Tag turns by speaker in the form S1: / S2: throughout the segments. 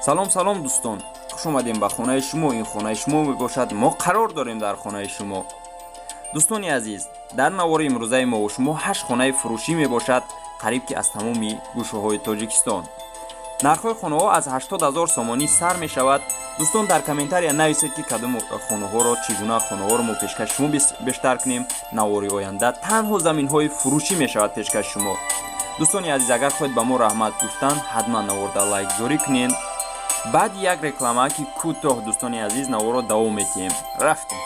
S1: салом дӯстон, хуш омадем ба хонаи шумо. Ин хонаи шумо мебошад. Мо қарор дорем дар хонаи шумо. дӯстони азиз, дар навори имрӯзаи мо шумо 8 хонаи фурӯшӣ мебошад, қариб ки аз тамоми гӯшаҳои Тоҷикистон. нархҳои хонаҳо аз 80 000 сомонӣ сар мешавад. дӯстон, дар комментария нависед ки кадом хонаҳоро, чӣ гуна хонаҳоро мо пешкаш шумо бештар кунем. навори оянда танҳо заминҳои фурӯшӣ мешавад пешкаш шумо. дӯстони азиз, агар хоҳед ба мо раҳмат гуфтан, ҳатман наворда лайкзорӣ кунед. баъди як рекламаки кӯтоҳ дӯстони азиз наворро давом медиҳем. рафтем.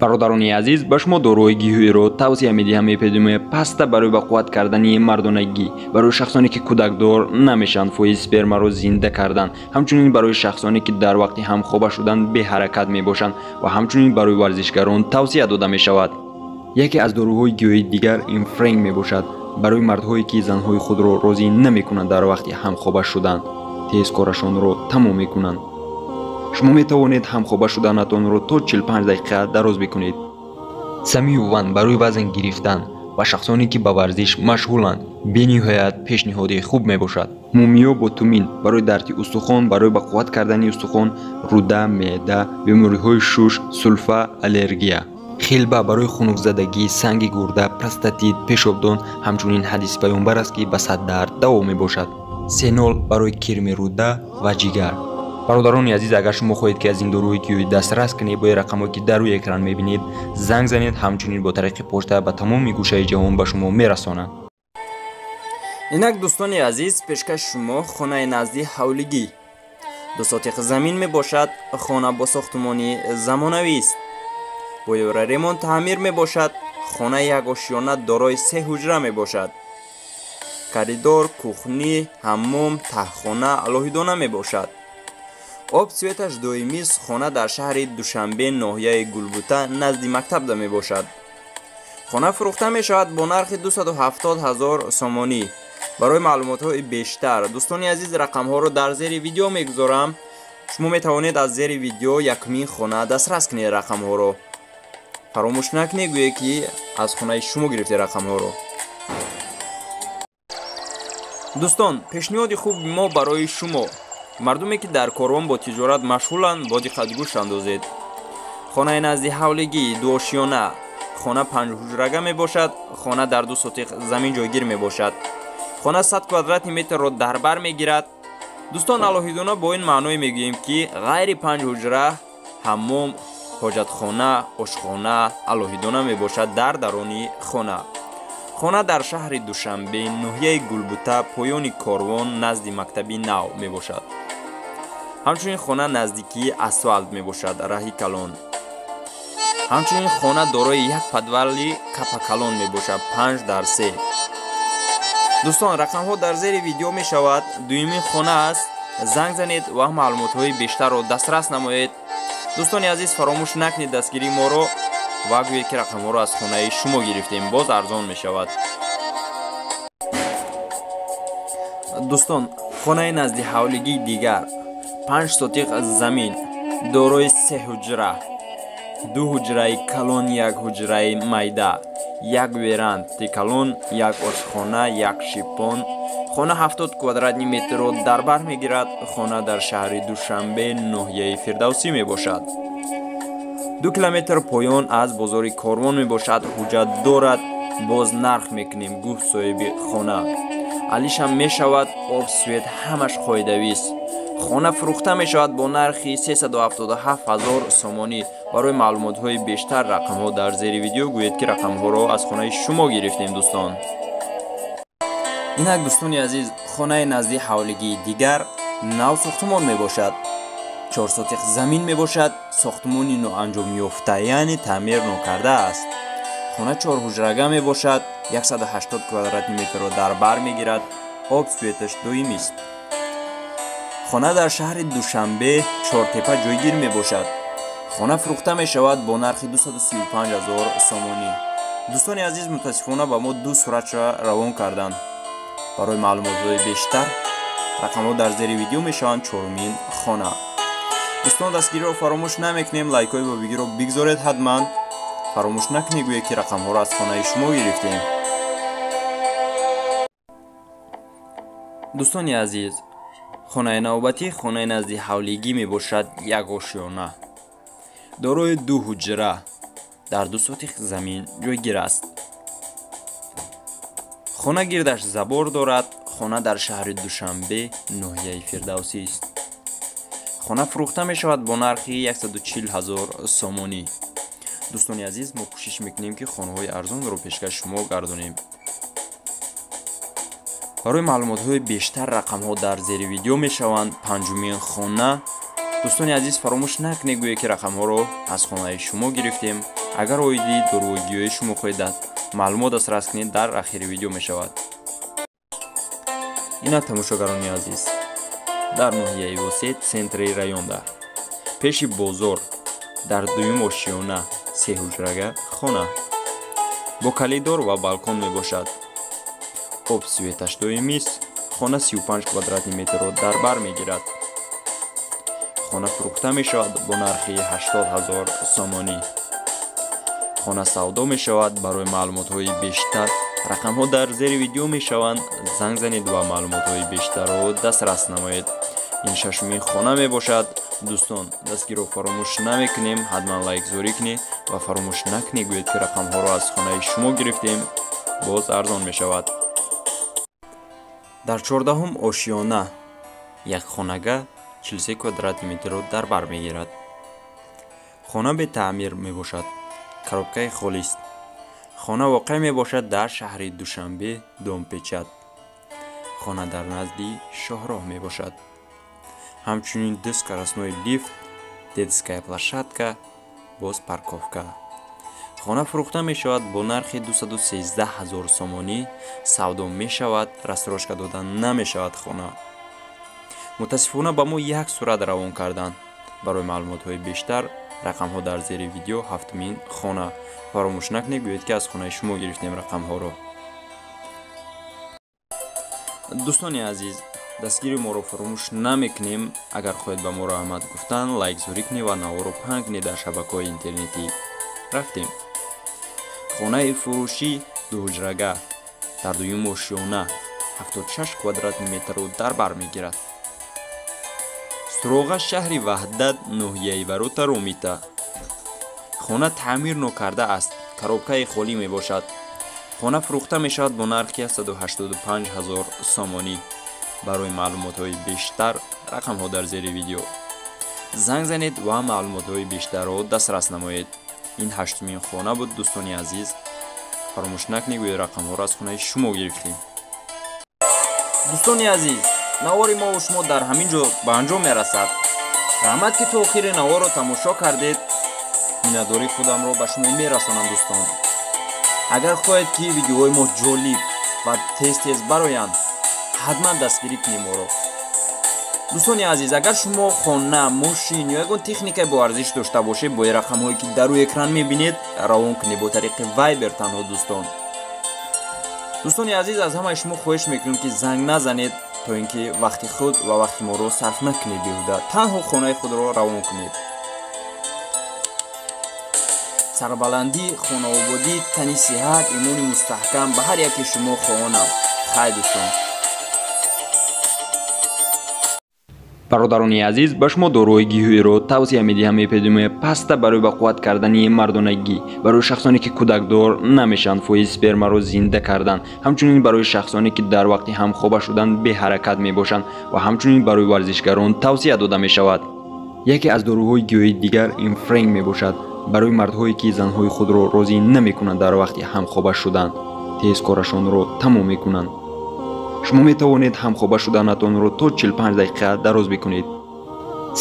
S1: бародарони азиз, ба шумо дорои гиҳоиро тавсия медиҳам. эпидемия паста барои ба қувват кардани мардонагӣ, барои шахсоне ки кӯдакдор намешанд фоиз спермаро зинда кардан, ҳамчунин барои шахсоне ки дар вақти ҳамхоба шудан беҳаракат мебошанд ва ҳамчунин барои варзишгарон тавсия дода мешавад. яке аз доруҳои гиҳоии дигар инфренг мебошад, барои мардҳое ки занҳои худро розӣ намекунанд дар вақти ҳамхоба шудан, тез корашонро тамом мекунанд. шумо метавонед ҳамхоба шуданатонро то 45 дақиқа дароз бикунед. самиюван барои вазн гирифтан ва шахсоне ки ба варзиш машғуланд бениҳоят пешниҳоди хуб мебошад. мумиё бо тумин барои дарди устухон, барои ба қувват кардани устухон, рӯда, меъда, бемориҳои шуш, сулфа, аллергия. хелба барои хунукзадагӣ, санги гурда, простатит, пешобдон. ҳамчунин ҳадиси паёмбар аст ки ба саддард даво мебошад. сенол барои кирми рӯда ва ҷигар. бародарони азиз, агар шумо хоҳед ки аз ин доруҳои гиёӣ дастрас кунед, бо рақамҳое ки дар рӯи экран мебинед занг занед. ҳамчунин бо тариқи почта ба тамоми гӯшаи ҷаҳон ба шумо мерасонанд. инак дӯстони азиз, пешкаши шумо хонаи назди ҳавлигӣ 2 сотиқ замин мебошад. хона бо сохтмони замонавист, бо ремонт таъмир мебошад. хона якошёна дорои 3 ҳуҷра мебошад. коридор, кухни, ҳаммом, таҳхона алоҳидона мебошад. об светаш доимист. хона дар шаҳри Душанбе, ноҳияи Гулбута, назди мактабда мебошад. хона фурӯхта мешавад бо нархи 270 000 сомонӣ. барои маълумотҳои бештар, дӯстони азиз, рақамҳоро дар зери видео мегузорам. шумо метавонед аз зери видео якумин хона дастрас кунед рақамҳоро. фаромӯш накунед гӯе ки аз хонаи шумо гирифтед рақамҳоро. дӯстон, пешниҳоди хуби мо барои шумо: мардуме ки дар корвон бо тиҷорат машғуланд, бо диққат гӯш андозед. хонаи назди ҳавлигӣ дуошёна. хона 5 ҳуҷрага мебошад. хона дар 2 сотиқ замин ҷойгир мебошад. хона 100 квадрати метрро дар бар мегирад. дӯстон, алоҳидона бо ин маъное мегӯем ки ғайри 5 ҳуҷра ҳаммом, ҳоҷатхона, ошхона алоҳидона мебошад дар дарони хона. хона дар шаҳри Душанбе, ноҳияи Гулбута, поёни корвон, назди мактаби нав мебошад. ҳамчунин хона наздикии асфалт мебошад, раҳи калон. ҳамчунин хона дорои як подвали капакалон мебошад, 5/3. дӯстон, рақамҳо дар зери видео мешавад. дуюмин хона аст. занг занед ва маълумотҳои бештарро дастрас намоед. дӯстони азиз, фаромӯш накунед дастгирии моро ва гӯед ки рақамҳоро аз хонаи шумо гирифтем. боз арзон мешавад. дӯстон, хонаи назди ҳавлигии дигар 5 сотиқ замин, дорои 3 ҳуҷра, 2 ҳуҷраи калон, 1 ҳуҷраи майда, 1 веранди калон, 1 ошхона, 1 шипон. хона 70 квадрати метрро дар бар мегирад. хона дар шаҳри Душанбе, ноҳияи Фирдавсӣ мебошад. 2 километр поён аз бозори корвон мебошад. ҳуҷҷат дорад. боз нарх мекунем, гуфт соҳиби хона. алишам мешавад. об, свет ҳамаш қоидавист. хона фурӯхта мешавад бо нархи 377 000 сомонӣ. барои маълумотҳои бештар рақамҳо дар зери видео гӯед ки рақамҳоро аз хонаи шумо гирифтем. дӯстон, инак дӯстони азиз, хонаи назди ҳавлигии дигар нав сохтмон мебошад. 4 сотиқ замин мебошад. сохтмони ноанҷомёфта, яъне таъмир нокарда аст. хона 4 ҳуҷрага мебошад. 180 квадрати метрро дар бар мегирад. об, светаш доимист. хона дар шаҳри Душанбе, Чортепа ҷойгир мебошад. хона фурӯхта мешавад бо нархи 235 000 сомонӣ. дӯстони азиз, мутаассифона ба мо 2 суратша равон карданд. барои маълумотҳои бештар рақамҳо дар зери видео мешаванд. 4-мин хона. дӯстон, дастгириро фаромӯш намекунем. лайкҳои ба видеоро бигзоред ҳатман. фаромӯш накунед гӯе ки рақамҳоро аз хонаи шумо гирифтем. дӯстони азиз, хонаи навбатӣ хонаи назди ҳавлигӣ мебошад. Як ошёна дорои 2 ҳуҷра дар 2 сотих замин ҷойгир аст. хона гирдаш забор дорад. хона дар шаҳри Душанбе, ноҳияи Фирдавсӣ аст. хона фурӯхта мешавад бо нархи 140 000 сомонӣ. дӯстони азиз, мо кӯшиш мекунем ки хонаҳои арзонро пешкаш шумо гардонем. барои маълумотҳои бештар рақамҳо дар зери видео мешаванд. панҷумин хона. дӯстони азиз, фаромӯш накунед гӯе ки рақамҳоро аз хонаи шумо гирифтем. агар оиди дорувогиёи шумо хоҳед маълумот дастрас кунед, дар ахири видео мешавад. ина тамошогарони азиз, дар ноҳияи Восед, центри районда, пеши бозор, дар дуюм ошиёна 3 ҳуҷрага хона бо калидор ва балкон мебошад. об светашдои мис. хона 35 квадратни метрро дар бар мегирад. хона фурӯхта мешавад бо нархи 80 000 сомонӣ. хона савдо мешавад. барои маълумотҳои бештар рақамҳо дар зери видео мешаванд. занг занед ва маълумотҳои бештарро дастрас намоед. ин шашумин хона мебошад. дӯстон, дастгирро фаромӯш намекунем, ҳатман лайкзорӣ кунед ва фаромӯш накунед гӯед ки рақамҳоро аз хонаи шумо гирифтем. боз арзон мешавад. дар 14-ум ошиёна як хонага 43 квадратни метрро дар бар мегирад. хона бетаъмир мебошад. коробкаи холист. хона воқеъ мебошад дар шаҳри Душанбе, Домпечат. хона дар назди шоҳроҳ мебошад. ҳамчунин 2 скоростной лифт, детская площадка, боз парковка. хона фурӯхта мешавад бо нархи 213 000 сомонӣ. савдо мешавад. расторошка дода намешавад. хона мутаассифона ба мо як сурат равон карданд. барои маълумотҳои бештар рақамҳо дар зери видео. 7-мин хона. фаромӯш накунед гӯед ки аз хонаи шумо гирифтем рақамҳоро. дӯстони азиз, дастгири моро фаромӯш намекунем. агар хоҳед ба мо раҳмат гуфтан, лайкзорӣ кунед ва наворо паҳн кунед дар шабакаҳои интернетӣ. рафтем. хонаи фурӯшӣ 2 ҳуҷрага дар дуюм ошиёна 76 квадратни метрро дар бар мегирад. суроға шаҳри Ваҳдат, ноҳияи Варота Ромита. хона таъмир нокарда аст. коробкаи холӣ мебошад. хона фурӯхта мешавад бо нархи 185 000 сомонӣ. барои маълумотҳои бештар рақамҳо дар зери видео. занг занед ва маълумотҳои бештарро дастрас намоед. ин 8-мин хона буд. дӯстони азиз, фаромӯш накунед гӯед рақамҳоро аз хонаи шумо гирифтем. дӯстони азиз, навори мо ва шумо дар ҳамин ҷо ба анҷом мерасад. раҳмат ки то охири наворро тамошо кардед. миннатдории худамро ба шумо мерасонам. дӯстон, агар хоҳед ки видеоҳои мо ҷолиб ва тез бароянд, ҳатман дастгирӣ кунед моро. дӯстони азиз, агар шумо хона, мошин ё ягон техникаи бо арзиш дошта бошед, бо ин рақамҳое ки дар рӯи экран мебинед равон кунед бо тариқи Viber танҳо. дӯстони азиз, аз ҳамаи шумо хоҳиш мекунем ки занг назанед, то ин ки вақти худ ва вақти моро сарф накунед беҳуда. танҳо хонаи худро равон кунед. сарбаландӣ, хонаободӣ, тани сеҳат, имони мустаҳкам ба ҳар яке шумо хоҳонам. хай дӯстон. бародарони азиз, ба шумо дорои гиҳоиро тавсия медиҳам. эпидемия паста барои ба қувват кардани мардонагӣ, барои шахсоне ки кӯдакдор намешанд, фоизи спермаро зинда кардан, ҳамчунин барои шахсоне ки дар вақти ҳамхоба шудан беҳаракат мебошанд ва ҳамчунин барои варзишгарон тавсия дода мешавад. яке аз доруҳои гиҳоии дигар инфренг мебошад. барои мардҳое ки занҳои худро розӣ намекунанд дар вақти ҳамхоба шудан, тез корашонро тамом мекунанд. шумо метавонед ҳамхоба шуданатонро то 45 дақиқа дароз бикунед.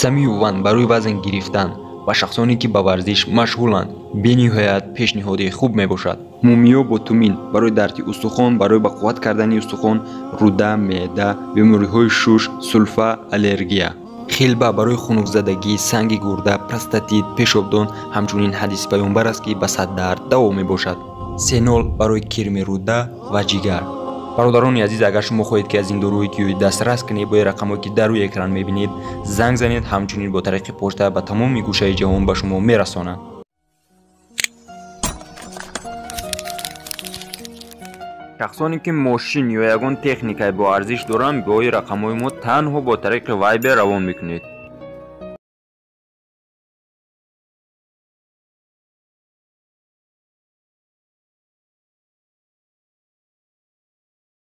S1: Самиюван барои вазн гирифтан ва шахсоне ки ба варзиш машғуланд бениҳоят пешниҳоди хуб мебошад. Мумиё бо тумин барои дарди устухон, барои ба қувват кардани устухон, руда, меъда, бемориҳои шуш, сулфа, аллергия. Хелба барои хунукзадагӣ, санги гурда, простатит, пешобдон. ҳамчунин ҳадиси паёмбар аст ки ба саддард даво мебошад. Сенол барои кирми руда ва ҷигар. бародарони азиз, агар шумо хоҳед ки аз ин доруҳои гиёӣ дастрас кунед, бо рақамҳое ки дар рӯи экран мебинед занг занед. ҳамчунин бо тариқи почта ба тамоми гӯшаи ҷаҳон ба шумо мерасонанд. шахсоне ки мошин ё ягон техникаи боарзиш доранд, ба ои рақамҳои мо танҳо бо тариқи Viber равон мекунед.